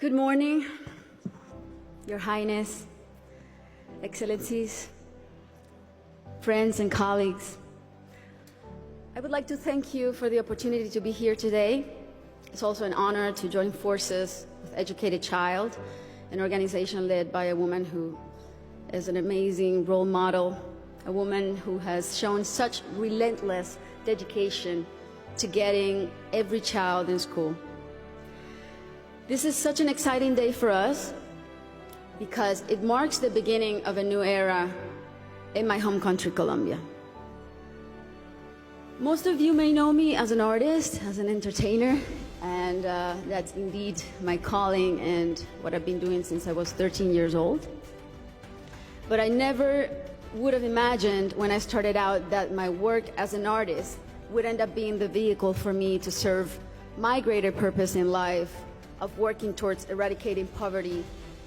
Good morning, Your Highness, Excellencies, friends and colleagues. I would like to thank you for the opportunity to be here today. It's also an honor to join forces with Educated Child, an organization led by a woman who is an amazing role model, a woman who has shown such relentless dedication to getting every child in school. This is such an exciting day for us because it marks the beginning of a new era in my home country, Colombia. Most of you may know me as an artist, as an entertainer, and that's indeed my calling and what I've been doing since I was 13 years old. But I never would have imagined when I started out that my work as an artist would end up being the vehicle for me to serve my greater purpose in life of working towards eradicating poverty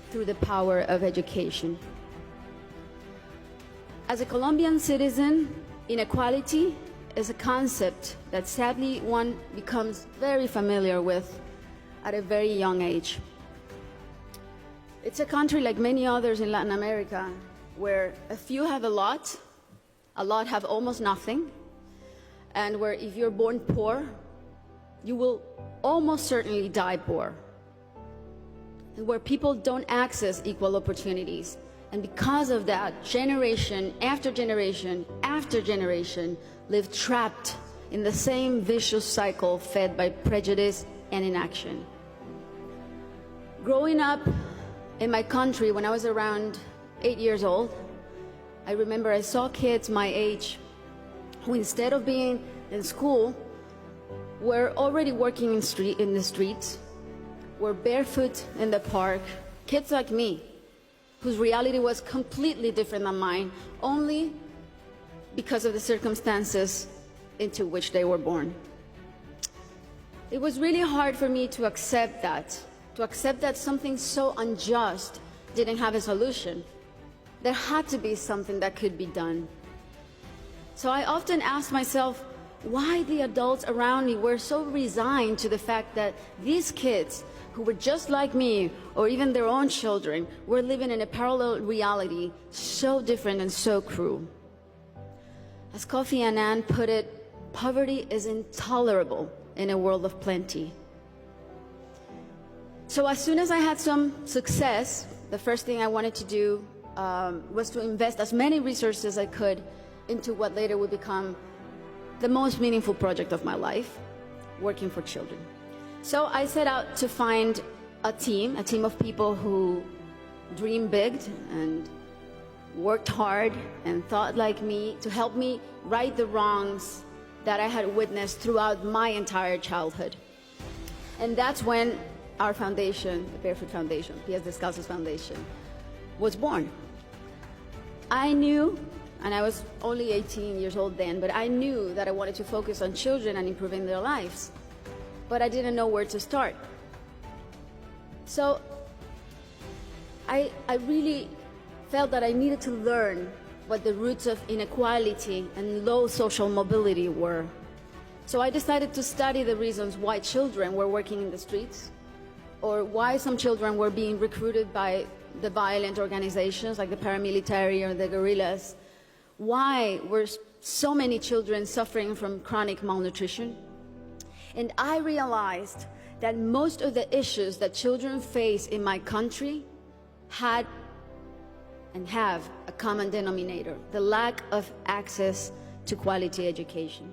through the power of education. As a Colombian citizen, inequality is a concept that sadly one becomes very familiar with at a very young age. It's a country like many others in Latin America where a few have a lot have almost nothing, and where if you're born poor, you will almost certainly die poor, and where people don't access equal opportunities. And because of that, generation after generation after generation live trapped in the same vicious cycle fed by prejudice and inaction. Growing up in my country when I was around 8 years old, I remember I saw kids my age who, instead of being in school, were already working in the streets, were barefoot in the park, kids like me, whose reality was completely different than mine, only because of the circumstances into which they were born. It was really hard for me to accept that something so unjust didn't have a solution. There had to be something that could be done. So I often asked myself why the adults around me were so resigned to the fact that these kids, who were just like me, or even their own children, were living in a parallel reality so different and so cruel. As Kofi Annan put it, poverty is intolerable in a world of plenty. So as soon as I had some success, the first thing I wanted to do was to invest as many resources as I could into what later would become the most meaningful project of my life, working for children. So I set out to find a team of people who dreamed big and worked hard and thought like me to help me right the wrongs that I had witnessed throughout my entire childhood. And that's when our foundation, the Barefoot Foundation, Pies Descalzos Foundation, was born. I knew, and I was only 18 years old then, but I knew that I wanted to focus on children and improving their lives. But I didn't know where to start. So I really felt that I needed to learn what the roots of inequality and low social mobility were. So I decided to study the reasons why children were working in the streets, or why some children were being recruited by the violent organizations like the paramilitary or the guerrillas. Why were so many children suffering from chronic malnutrition? And I realized that most of the issues that children face in my country had and have a common denominator: the lack of access to quality education.